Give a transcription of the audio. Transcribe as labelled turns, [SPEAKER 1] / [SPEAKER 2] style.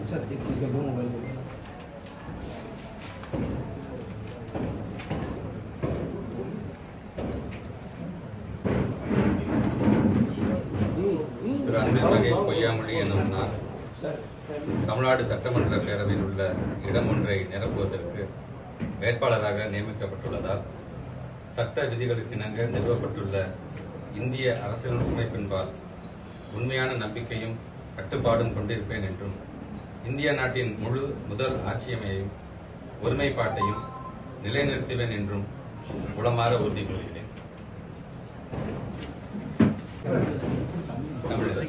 [SPEAKER 1] Sir एक चीज कर दो मोबाइल को
[SPEAKER 2] திரு அன்பில் மகேஷ் பொய்யாமொழி எனும் நான் தமிழ்நாடு சட்டமன்ற பேரவையில் உள்ள இடம் ஒன்றை நிரப்புவதற்கு வேட்பாளராக நியமிக்கப்பட்டுள்ளதால் சட்ட விதிகளுக்கு இணங்க நிறுவப்பட்டுள்ள இந்திய அரசியலமைப்பின்பால் உண்மையான நம்பிக்கையும் கட்டுப்பாடும் கொண்டிருப்பேன் என்றும் இந்திய நாட்டின் முழு முதல் ஆட்சியமையையும் ஒருமைப்பாட்டையும் நிலைநிறுத்துவேன் என்றும் உளமாற உறுதி கூறுகிறேன். தமிழக